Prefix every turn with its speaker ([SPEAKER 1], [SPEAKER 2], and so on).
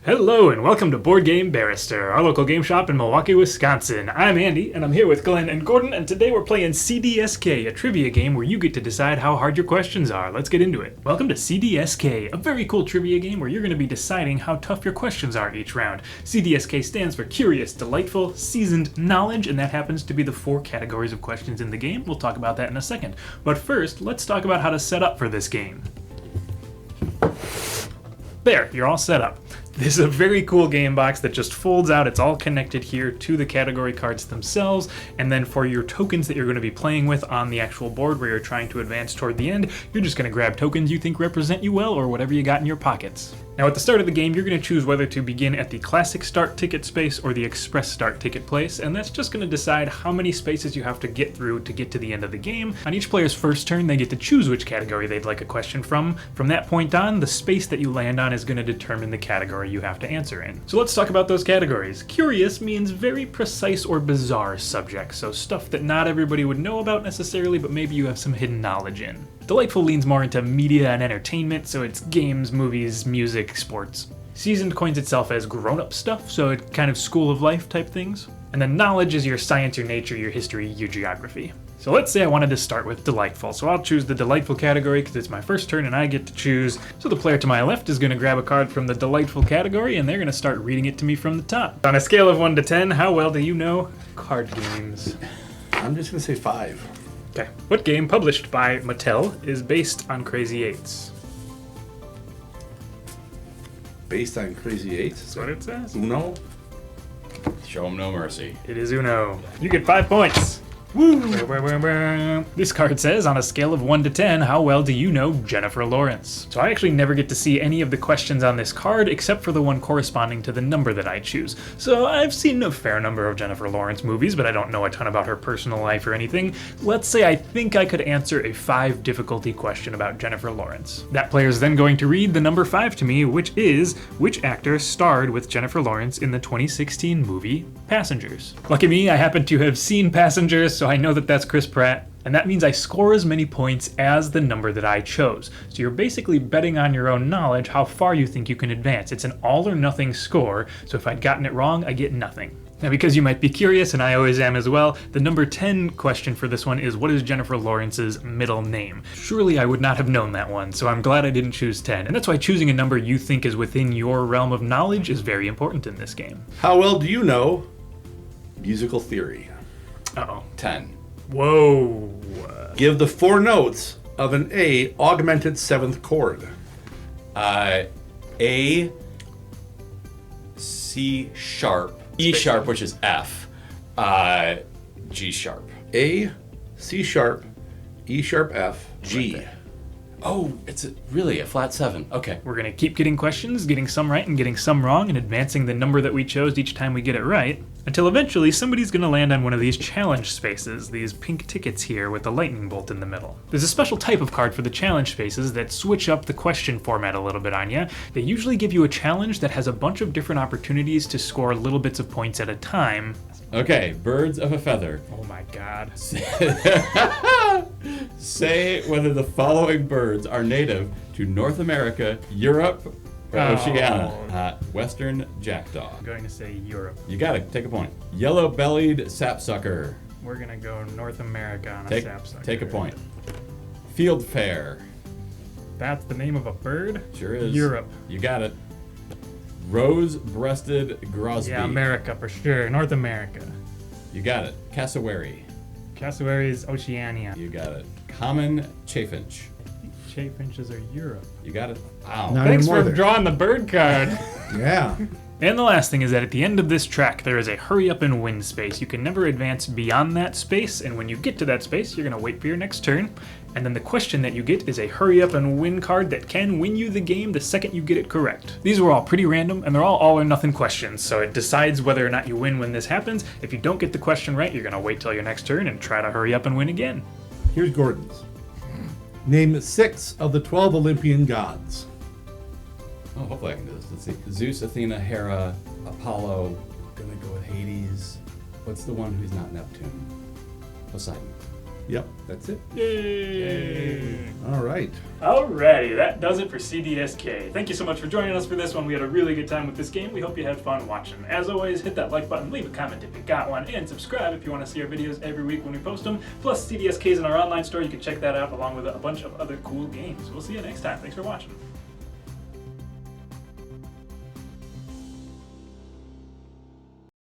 [SPEAKER 1] Hello and welcome to Board Game Barrister, our local game shop in Milwaukee, Wisconsin. I'm Andy and I'm here with Glenn and Gordon, and today we're playing CDSK, a trivia game where you get to decide how hard your questions are. Let's get into it. Welcome to CDSK, a very cool trivia game where you're going to be deciding how tough your questions are each round. CDSK stands for Curious, Delightful, Seasoned, Knowledge, and that happens to be the 4 categories of questions in the game. We'll talk about that in a second. But first, let's talk about how to set up for this game. There, you're all set up. This is a very cool game box that just folds out. It's all connected here to the category cards themselves, and then for your tokens that you're going to be playing with on the actual board where you're trying to advance toward the end, you're just going to grab tokens you think represent you well or whatever you got in your pockets. Now at the start of the game, you're going to choose whether to begin at the classic start ticket space or the express start ticket place, and that's just going to decide how many spaces you have to get through to get to the end of the game. On each player's first turn, they get to choose which category they'd like a question from. From that point on, the space that you land on is going to determine the category you have to answer in. So let's talk about those categories. Curious means very precise or bizarre subjects, so stuff that not everybody would know about necessarily, but maybe you have some hidden knowledge in. Delightful leans more into media and entertainment, so it's games, movies, music, sports. Seasoned coins itself as grown-up stuff, so it's kind of school of life type things. And then knowledge is your science, your nature, your history, your geography. So let's say I wanted to start with delightful, so I'll choose the delightful category because it's my first turn and I get to choose. So the player to my left is going to grab a card from the delightful category and they're going to start reading it to me from the top. On a scale of 1 to 10, how well do you know card games?
[SPEAKER 2] I'm just going to say 5.
[SPEAKER 1] Okay. What game published by Mattel is based on Crazy Eights?
[SPEAKER 2] Based on Crazy Eights?
[SPEAKER 1] That's what it says.
[SPEAKER 2] Uno?
[SPEAKER 3] Show 'em no mercy.
[SPEAKER 1] It is Uno. You get 5 points. Woo! This card says, on a scale of 1 to 10, how well do you know Jennifer Lawrence? So I actually never get to see any of the questions on this card except for the one corresponding to the number that I choose. So I've seen a fair number of Jennifer Lawrence movies, but I don't know a ton about her personal life or anything. Let's say I think I could answer a 5 difficulty question about Jennifer Lawrence. That player is then going to read the number 5 to me, which is, which actor starred with Jennifer Lawrence in the 2016 movie Passengers? Lucky me, I happen to have seen Passengers, so I know that that's Chris Pratt, and that means I score as many points as the number that I chose. So you're basically betting on your own knowledge how far you think you can advance. It's an all or nothing score, so if I'd gotten it wrong, I get nothing. Now because you might be curious, and I always am as well, the number 10 question for this one is, what is Jennifer Lawrence's middle name? Surely I would not have known that one, so I'm glad I didn't choose 10. And that's why choosing a number you think is within your realm of knowledge is very important in this game.
[SPEAKER 2] How well do you know musical theory?
[SPEAKER 1] Uh-oh.
[SPEAKER 3] 10.
[SPEAKER 1] Whoa.
[SPEAKER 2] Give the 4 notes of an A augmented 7th chord.
[SPEAKER 3] A, C sharp, E sharp, which is F, G sharp.
[SPEAKER 2] A, C sharp, E sharp, F, G.
[SPEAKER 3] Right. Oh, it's really a flat 7. Okay.
[SPEAKER 1] We're gonna keep getting questions, getting some right and getting some wrong, and advancing the number that we chose each time we get it right, until eventually somebody's gonna land on one of these challenge spaces, these pink tickets here with the lightning bolt in the middle. There's a special type of card for the challenge spaces that switch up the question format a little bit on you. They usually give you a challenge that has a bunch of different opportunities to score little bits of points at a time.
[SPEAKER 3] Okay, birds of a feather.
[SPEAKER 1] Oh my god.
[SPEAKER 3] Say whether the following birds are native to North America, Europe, or Oceania. Western jackdaw.
[SPEAKER 1] I'm going to say Europe.
[SPEAKER 3] You got it. Take a point. Yellow-bellied sapsucker.
[SPEAKER 1] We're gonna go North America on a sapsucker.
[SPEAKER 3] Take a point. Fieldfare.
[SPEAKER 1] That's the name of a bird?
[SPEAKER 3] Sure is.
[SPEAKER 1] Europe.
[SPEAKER 3] You got it. Rose-breasted grosbeak.
[SPEAKER 1] Yeah, America for sure. North America.
[SPEAKER 3] You got it. Cassowary.
[SPEAKER 1] Cassowary is Oceania.
[SPEAKER 3] You got it. Common chaffinch.
[SPEAKER 1] Chaffinches are Europe.
[SPEAKER 3] You got it. Wow.
[SPEAKER 2] Not
[SPEAKER 1] Thanks
[SPEAKER 2] anymore
[SPEAKER 1] for
[SPEAKER 2] there.
[SPEAKER 1] drawing the bird card.
[SPEAKER 2] Yeah.
[SPEAKER 1] And the last thing is that at the end of this track, there is a hurry up and win space. You can never advance beyond that space, and when you get to that space, you're gonna wait for your next turn, and then the question that you get is a hurry up and win card that can win you the game the second you get it correct. These were all pretty random, and they're all or nothing questions, so it decides whether or not you win when this happens. If you don't get the question right, you're gonna wait till your next turn and try to hurry up and win again.
[SPEAKER 2] Here's Gordon's. Name 6 of the 12 Olympian gods.
[SPEAKER 3] Oh, hopefully I can do this. Let's see. Zeus, Athena, Hera, Apollo. Gonna go with Hades. What's the one who's not Neptune? Poseidon.
[SPEAKER 2] Yep, that's it.
[SPEAKER 1] Yay!
[SPEAKER 2] All right.
[SPEAKER 1] Alrighty, that does it for CDSK. Thank you so much for joining us for this one. We had a really good time with this game. We hope you had fun watching. As always, hit that like button, leave a comment if you got one, and subscribe if you want to see our videos every week when we post them. Plus, CDSK is in our online store. You can check that out along with a bunch of other cool games. We'll see you next time. Thanks for watching.